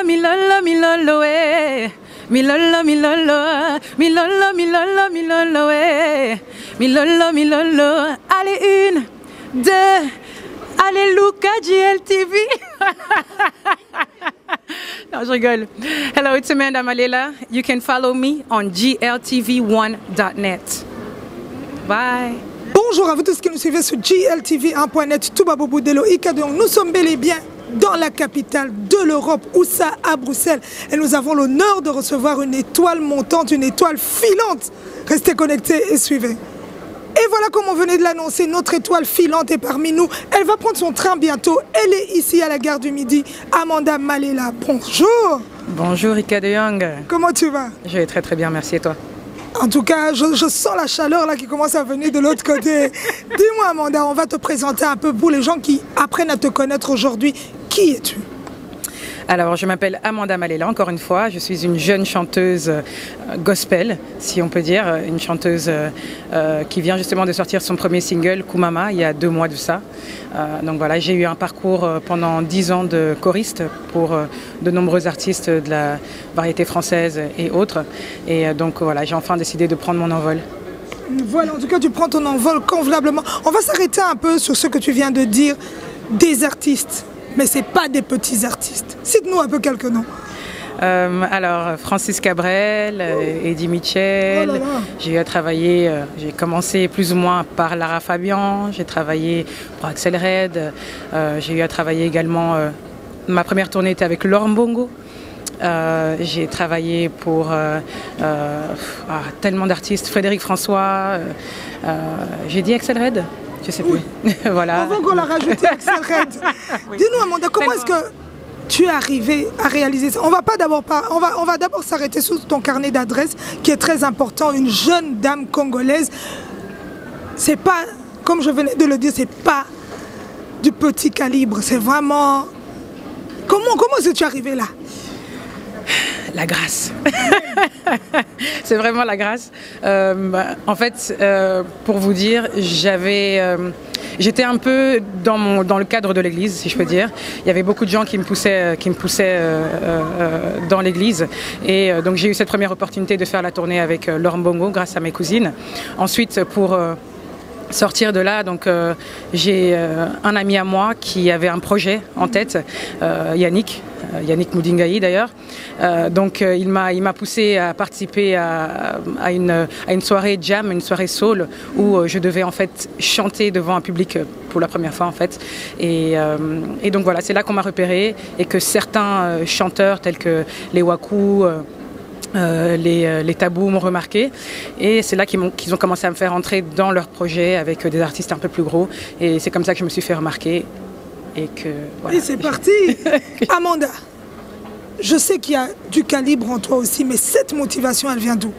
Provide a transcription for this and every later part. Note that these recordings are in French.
Milolo, milolo, milolo, eh. Milolo, milolo, milolo, milolo, milolo, eh. Milolo, milolo. Allez, 1, 2. Allez, Luca, GLTV. No, je rigole. Hello, it's Amanda Malela. You can follow me on gltv1.net. Bye. Bonjour à vous tous qui nous suivez sur gltv1.net. Touba Boubou Delo Ikadong. Nous sommes bel et bien dans la capitale de l'Europe, où ça, à Bruxelles. Et nous avons l'honneur de recevoir une étoile montante, une étoile filante. Restez connectés et suivez. Et voilà, comme on venait de l'annoncer, notre étoile filante est parmi nous. Elle va prendre son train bientôt. Elle est ici à la gare du Midi. Amanda Malela, bonjour. Bonjour Ika de Young. Comment tu vas? Je vais très très bien, merci et toi? En tout cas, je sens la chaleur là qui commence à venir de l'autre côté. Dis-moi Amanda, on va te présenter un peu pour les gens qui apprennent à te connaître aujourd'hui. Qui es-tu? Alors, je m'appelle Amanda Malela, encore une fois. Je suis une jeune chanteuse gospel, si on peut dire. Une chanteuse qui vient justement de sortir son premier single, Kumama, il y a 2 mois de ça. Donc voilà, j'ai eu un parcours pendant 10 ans de choriste pour de nombreux artistes de la variété française et autres. Et donc voilà, j'ai enfin décidé de prendre mon envol. Voilà, en tout cas, tu prends ton envol convenablement. On va s'arrêter un peu sur ce que tu viens de dire, des artistes. Mais ce n'est pas des petits artistes. Cite-nous un peu quelques noms. Alors, Francis Cabrel, Eddie Mitchell, j'ai eu à travailler, j'ai commencé plus ou moins par Lara Fabian, j'ai travaillé pour Axel Red, j'ai eu à travailler également, ma première tournée était avec Laurent Bongo. J'ai travaillé pour tellement d'artistes, Frédéric François, j'ai dit Axel Red? Je sais plus. Voilà. Avant qu'on l'a rajouté, Axel Red. Oui. Dis-nous Amanda, comment est-ce que tu es arrivée à réaliser ça? On va d'abord s'arrêter sur ton carnet d'adresses qui est très important. Une jeune dame congolaise, c'est pas, comme je venais de le dire, c'est pas du petit calibre. C'est vraiment... Comment est-ce que tu es arrivée là? La grâce. C'est vraiment la grâce. En fait, pour vous dire, j'étais un peu dans le cadre de l'église, si je peux dire. Il y avait beaucoup de gens qui me poussaient dans l'église. Et donc j'ai eu cette première opportunité de faire la tournée avec Laurent Bongo grâce à mes cousines. Ensuite, pour sortir de là, donc j'ai un ami à moi qui avait un projet en tête, Yannick Moudingaï d'ailleurs. Donc il m'a poussé à participer à une soirée jam, une soirée soul où je devais en fait chanter devant un public pour la première fois en fait. Et donc voilà, c'est là qu'on m'a repéré et que certains chanteurs tels que les Waku, les Tabous m'ont remarqué et c'est là qu'ils ont commencé à me faire entrer dans leur projet avec des artistes un peu plus gros et c'est comme ça que je me suis fait remarquer et que voilà. Et c'est parti. Amanda, je sais qu'il y a du calibre en toi aussi, mais cette motivation elle vient d'où?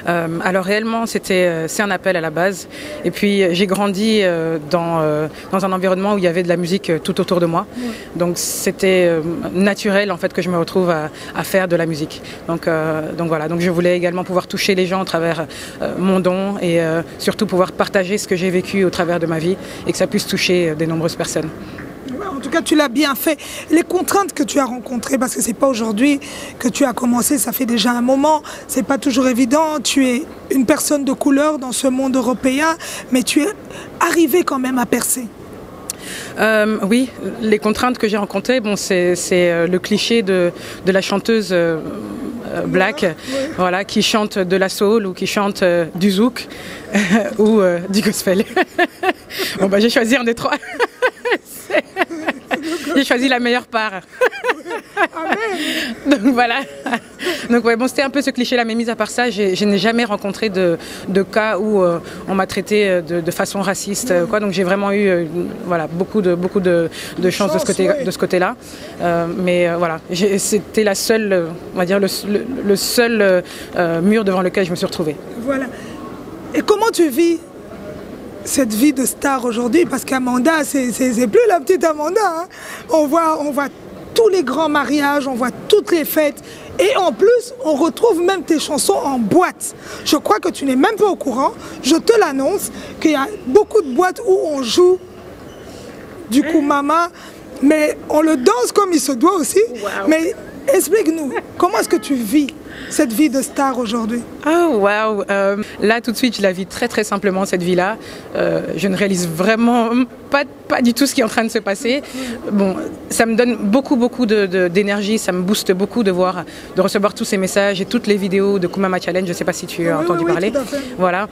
Alors réellement c'est un appel à la base et puis j'ai grandi dans un environnement où il y avait de la musique tout autour de moi, donc c'était naturel en fait que je me retrouve à faire de la musique, donc voilà, donc je voulais également pouvoir toucher les gens à travers mon don et surtout pouvoir partager ce que j'ai vécu au travers de ma vie et que ça puisse toucher de nombreuses personnes. En tout cas, tu l'as bien fait. Les contraintes que tu as rencontrées, parce que ce n'est pas aujourd'hui que tu as commencé, ça fait déjà un moment, ce n'est pas toujours évident. Tu es une personne de couleur dans ce monde européen, mais tu es arrivé quand même à percer. Oui, les contraintes que j'ai rencontrées, bon, c'est le cliché de la chanteuse black, voilà, qui chante de la soul ou qui chante du zouk ou du gospel. Bon, bah, j'ai choisi un des trois. J'ai choisi la meilleure part. Donc voilà. Donc ouais, bon, c'était un peu ce cliché-là, mais mis à part ça, je n'ai jamais rencontré de cas où on m'a traité de façon raciste, quoi. Donc j'ai vraiment eu voilà, beaucoup de chance de ce côté-là. Mais voilà, c'était la seule, on va dire le seul mur devant lequel je me suis retrouvée. Voilà. Et comment tu vis cette vie de star aujourd'hui? Parce qu'Amanda, c'est plus la petite Amanda, hein. On voit tous les grands mariages, on voit toutes les fêtes. Et en plus, on retrouve même tes chansons en boîte. Je crois que tu n'es même pas au courant. Je te l'annonce qu'il y a beaucoup de boîtes où on joue du Kumama. mais on le danse comme il se doit aussi. Wow. Mais explique-nous, comment est-ce que tu vis cette vie de star aujourd'hui? Oh waouh, là tout de suite je la vis très très simplement cette vie-là. Je ne réalise vraiment pas du tout ce qui est en train de se passer. Bon, ça me donne beaucoup d'énergie, ça me booste beaucoup de recevoir tous ces messages et toutes les vidéos de Kumama Challenge. Je ne sais pas si tu as entendu parler. Voilà,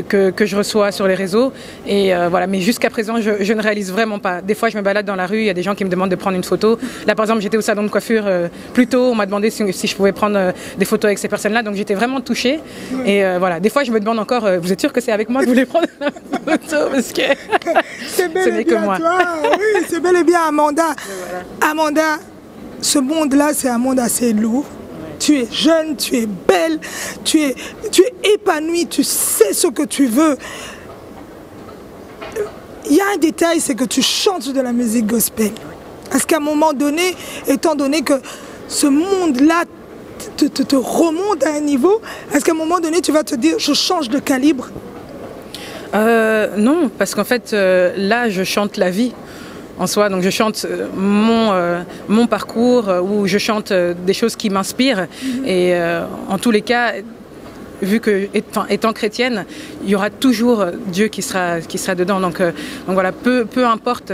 que je reçois sur les réseaux. Et voilà, mais jusqu'à présent je ne réalise vraiment pas. Des fois je me balade dans la rue, il y a des gens qui me demandent de prendre une photo. Là par exemple j'étais au salon de coiffure plus tôt, on m'a demandé si je pouvais prendre des photos avec ces personnes-là, donc j'étais vraiment touchée. Et voilà, des fois je me demande encore, vous êtes sûr que c'est avec moi que vous voulez prendre la photo? Parce que c'est bel et bien toi, oui, c'est bel et bien Amanda. Voilà. Amanda, ce monde-là, c'est un monde assez lourd. Ouais. Tu es jeune, tu es belle, tu es épanouie, tu sais ce que tu veux. Il y a un détail, c'est que tu chantes de la musique gospel. Est-ce qu'à un moment donné, étant donné que ce monde-là te remonte à un niveau, est-ce qu'à un moment donné tu vas te dire je change de calibre? Non, parce qu'en fait là je chante la vie en soi, donc je chante mon parcours, où je chante des choses qui m'inspirent. Et en tous les cas, vu que étant chrétienne, il y aura toujours Dieu qui sera dedans. Donc voilà, peu importe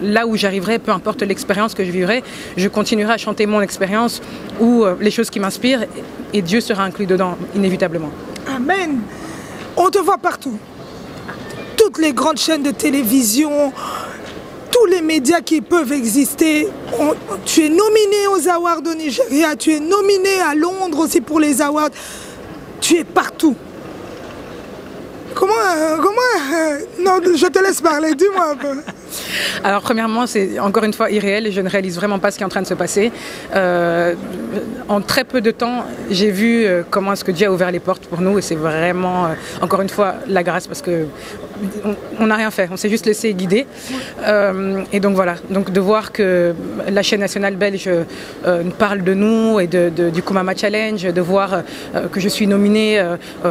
là où j'arriverai, peu importe l'expérience que je vivrai, je continuerai à chanter mon expérience ou les choses qui m'inspirent, et Dieu sera inclus dedans, inévitablement. Amen. On te voit partout. Toutes les grandes chaînes de télévision, tous les médias qui peuvent exister. Tu es nominé aux Awards au Nigeria, tu es nominé à Londres aussi pour les Awards. Tu es partout. Comment non, je te laisse parler, dis-moi un peu. Alors premièrement, c'est encore une fois irréel et je ne réalise vraiment pas ce qui est en train de se passer. En très peu de temps, j'ai vu comment est-ce que Dieu a ouvert les portes pour nous, et c'est vraiment, encore une fois, la grâce, parce que on n'a rien fait, on s'est juste laissé guider. Et donc voilà, donc de voir que la chaîne nationale belge parle de nous et du Kumama Challenge, de voir que je suis nominée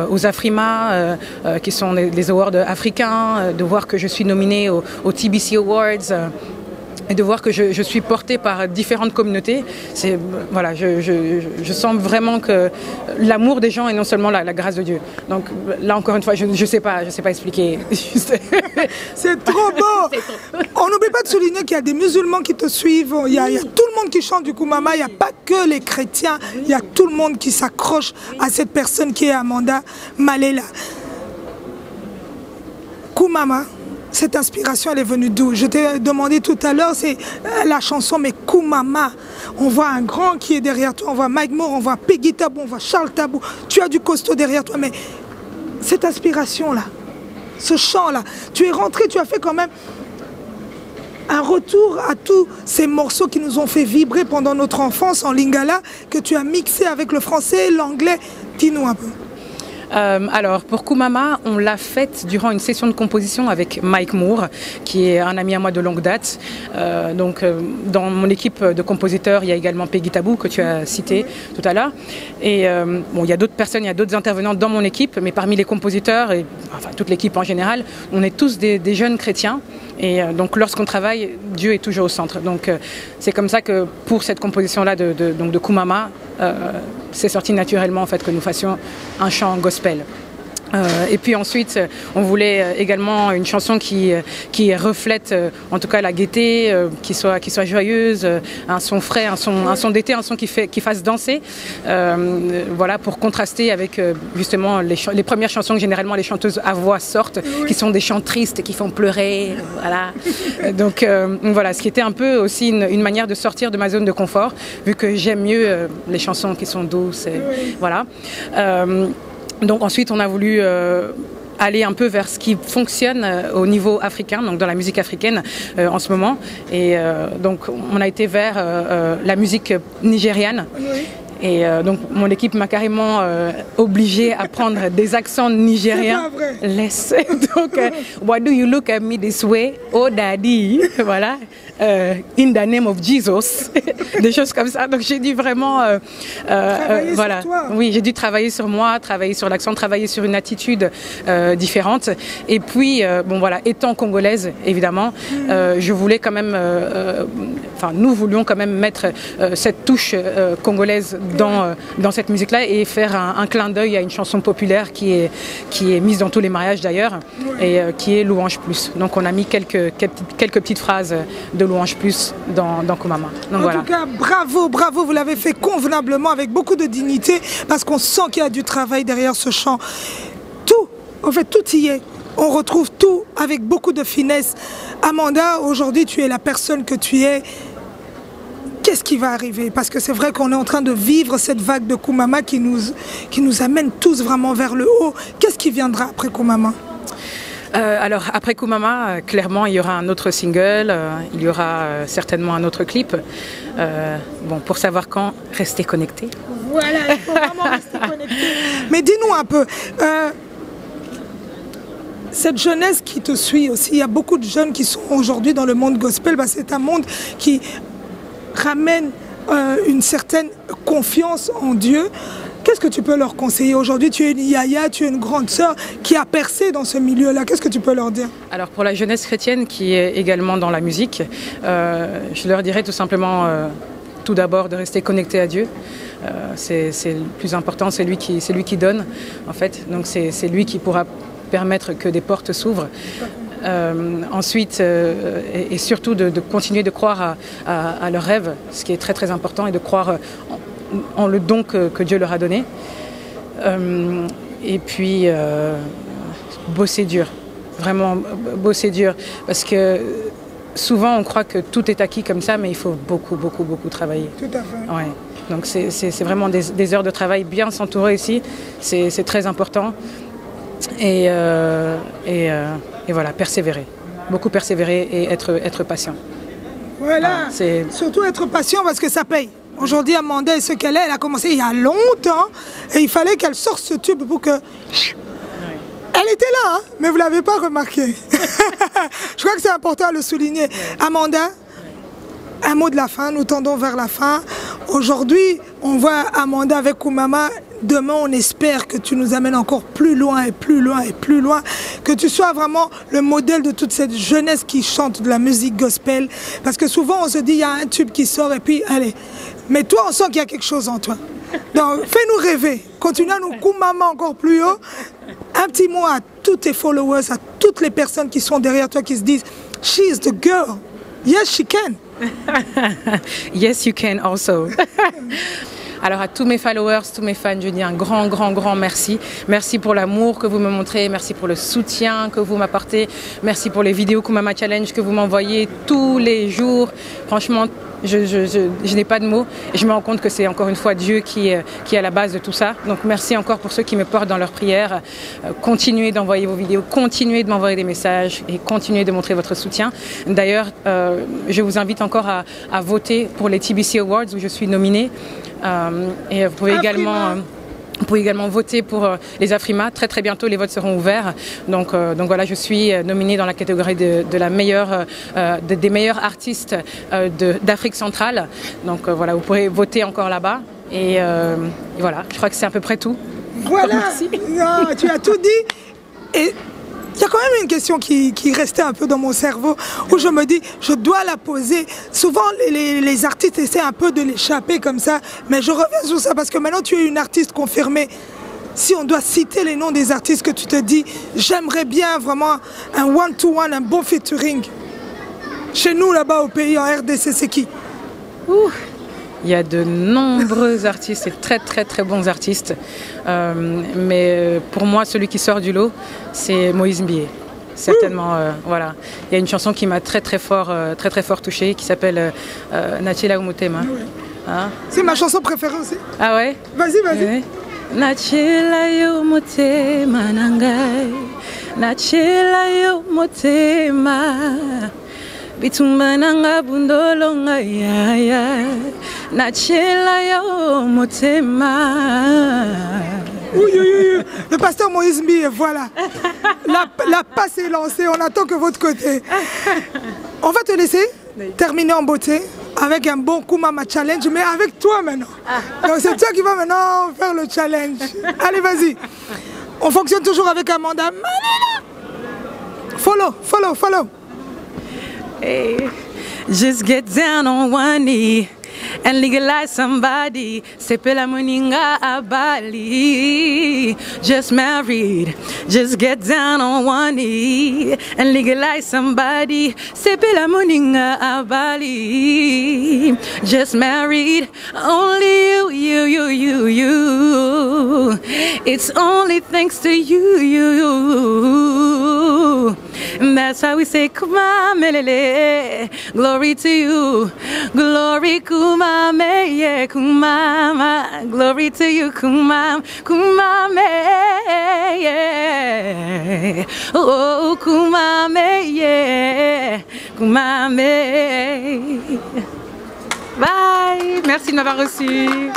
aux Afrima, qui sont les awards africains, de voir que je suis nominée au TBC Awards, et de voir que je suis portée par différentes communautés. Voilà, je sens vraiment que l'amour des gens est non seulement la grâce de Dieu. Donc là encore une fois, je ne sais pas expliquer. C'est trop beau. On n'oublie pas de souligner qu'il y a des musulmans qui te suivent, il y a tout le monde qui chante du Kumama, il n'y a pas que les chrétiens, il y a tout le monde qui s'accroche à cette personne qui est Amanda Malela. Kumama, cette inspiration, elle est venue d'où? Je t'ai demandé tout à l'heure, c'est la chanson, mais Kumama. On voit un grand qui est derrière toi, on voit Mike Moore, on voit Peggy Tabou, on voit Charles Tabou. Tu as du costaud derrière toi, mais cette inspiration-là, ce chant-là, tu es rentré, tu as fait quand même un retour à tous ces morceaux qui nous ont fait vibrer pendant notre enfance en lingala, que tu as mixé avec le français, l'anglais. Dis-nous un peu. Alors pour Kumama, on l'a faite durant une session de composition avec Mike Moore, qui est un ami à moi de longue date. Dans mon équipe de compositeurs, il y a également Peggy Tabou, que tu as cité tout à l'heure. Et bon, il y a d'autres personnes, il y a d'autres intervenants dans mon équipe, mais parmi les compositeurs, et enfin toute l'équipe en général, on est tous des jeunes chrétiens. Et donc lorsqu'on travaille, Dieu est toujours au centre. Donc c'est comme ça que pour cette composition-là de Kumama, c'est sorti naturellement en fait que nous fassions un chant gospel. Et puis ensuite, on voulait également une chanson qui reflète en tout cas la gaieté, qui soit joyeuse, un son frais, un son d'été, un son qui fasse danser. Voilà, pour contraster avec justement les premières chansons que généralement les chanteuses à voix sortent, qui sont des chants tristes, qui font pleurer. Voilà. Donc voilà, ce qui était un peu aussi une manière de sortir de ma zone de confort, vu que j'aime mieux les chansons qui sont douces. Et, voilà. Donc ensuite, on a voulu aller un peu vers ce qui fonctionne au niveau africain, donc dans la musique africaine en ce moment. Et donc on a été vers la musique nigériane. Et donc mon équipe m'a carrément obligée à prendre des accents nigériens. Laisse. Donc, why do you look at me this way? Oh daddy, voilà. In the name of Jesus, des choses comme ça. Donc j'ai dû vraiment, voilà, sur toi. Oui, j'ai dû travailler sur moi, travailler sur l'accent, travailler sur une attitude différente. Et puis, bon voilà, étant congolaise, évidemment, je voulais quand même, enfin nous voulions quand même mettre cette touche congolaise dans cette musique-là et faire un clin d'œil à une chanson populaire qui est mise dans tous les mariages d'ailleurs et qui est Louange Plus. Donc on a mis quelques petites phrases de Louange Plus dans Kumama. Donc, en tout cas, bravo, bravo, vous l'avez fait convenablement avec beaucoup de dignité parce qu'on sent qu'il y a du travail derrière ce chant. Tout, en fait, tout y est. On retrouve tout avec beaucoup de finesse. Amanda, aujourd'hui, tu es la personne que tu es. Qu'est-ce qui va arriver? Parce que c'est vrai qu'on est en train de vivre cette vague de Kumama qui nous amène tous vraiment vers le haut. Qu'est-ce qui viendra après Kumama? Alors après Kumama, clairement il y aura un autre single, il y aura certainement un autre clip. Bon, pour savoir quand, restez connectés. Voilà, il faut vraiment rester connectés. Mais dis-nous un peu, cette jeunesse qui te suit aussi, il y a beaucoup de jeunes qui sont aujourd'hui dans le monde gospel, bah, c'est un monde qui ramène une certaine confiance en Dieu. Qu'est-ce que tu peux leur conseiller? Aujourd'hui, tu es une yaya, tu es une grande sœur qui a percé dans ce milieu-là. Qu'est-ce que tu peux leur dire? Alors pour la jeunesse chrétienne qui est également dans la musique, je leur dirais tout simplement, tout d'abord, de rester connecté à Dieu. C'est le plus important, c'est lui qui donne, en fait. Donc c'est lui qui pourra permettre que des portes s'ouvrent. Ensuite, et surtout de continuer de croire à leurs rêves, ce qui est très très important, et de croire en le don que Dieu leur a donné. Et puis, bosser dur, vraiment bosser dur, parce que souvent on croit que tout est acquis comme ça, mais il faut beaucoup, beaucoup, beaucoup travailler. Tout à fait. Ouais. Donc c'est vraiment des heures de travail, bien s'entourer ici, c'est très important. Et voilà, persévérer, beaucoup persévérer et être patient. Voilà, surtout être patient parce que ça paye. Aujourd'hui, Amanda est ce qu'elle est, elle a commencé il y a longtemps et il fallait qu'elle sorte ce tube pour que... Elle était là, hein, mais vous ne l'avez pas remarqué. Je crois que c'est important de le souligner. Amanda, un mot de la fin, nous tendons vers la fin. Aujourd'hui, on voit Amanda avec Kumama. Demain, on espère que tu nous amènes encore plus loin et plus loin et plus loin. Que tu sois vraiment le modèle de toute cette jeunesse qui chante de la musique gospel. Parce que souvent, on se dit, il y a un tube qui sort et puis, allez. Mais toi, on sent qu'il y a quelque chose en toi. Donc, fais-nous rêver. Continue à nous Kumama encore plus haut. Un petit mot à tous tes followers, à toutes les personnes qui sont derrière toi, qui se disent, she is the girl. Yes, she can. Yes, you can also. Alors à tous mes followers, tous mes fans, je dis un grand, grand, grand merci. Merci pour l'amour que vous me montrez, merci pour le soutien que vous m'apportez, merci pour les vidéos Kumama Challenge que vous m'envoyez tous les jours. Franchement, je n'ai pas de mots et je me rends compte que c'est encore une fois Dieu qui est à la base de tout ça. Donc merci encore pour ceux qui me portent dans leurs prières. Continuez d'envoyer vos vidéos, continuez de m'envoyer des messages et continuez de montrer votre soutien. D'ailleurs, je vous invite encore à voter pour les TBC Awards où je suis nominée. Et vous pouvez également voter pour les Afrima. Très très bientôt, les votes seront ouverts. Donc voilà, je suis nominée dans la catégorie de la meilleure, des meilleurs artistes d'Afrique centrale. Donc voilà, vous pourrez voter encore là-bas. Et voilà, je crois que c'est à peu près tout. Voilà, non, tu as tout dit. Et il y a quand même une question qui restait un peu dans mon cerveau, où je me dis, je dois la poser. Souvent, les artistes essaient un peu de l'échapper comme ça, mais je reviens sur ça parce que maintenant, tu es une artiste confirmée. Si on doit citer les noms des artistes que tu te dis, j'aimerais bien vraiment un one-to-one, un bon featuring. Chez nous, là-bas au pays, en RDC, c'est qui? Il y a de nombreux artistes et très très très bons artistes. Mais pour moi, celui qui sort du lot, c'est Moïse Mbié. Certainement, voilà. Il y a une chanson qui m'a très très fort touchée, qui s'appelle Nachila Umutema. Hein? C'est ma chanson préférée aussi. Ah ouais? Vas-y, vas-y. Nachila Umutema Nangai, Nachila Umutema. Bitumananga bundolonga ya nachela yo motema. Oui, oui, oui. Le pasteur Moïse Mbiye, voilà. La passe est lancée, on attend que votre côté. On va te laisser terminer en beauté avec un bon Kumama challenge, mais avec toi maintenant. Donc c'est toi qui vas maintenant faire le challenge. Allez, vas-y. On fonctionne toujours avec Amanda. Follow, follow, follow. Hey, just get down on one knee and legalize somebody. Sepela moninga abali. Just married. Just get down on one knee and legalize somebody. Sepela moninga abali. Just married. Only you. It's only thanks to you. And that's how we say kumamelele. Glory to you. Glory kumame, yeah, kumama. Glory to you, kumame, yeah. Oh, kumame, yeah, kumame. Bye. Merci de m'avoir reçu.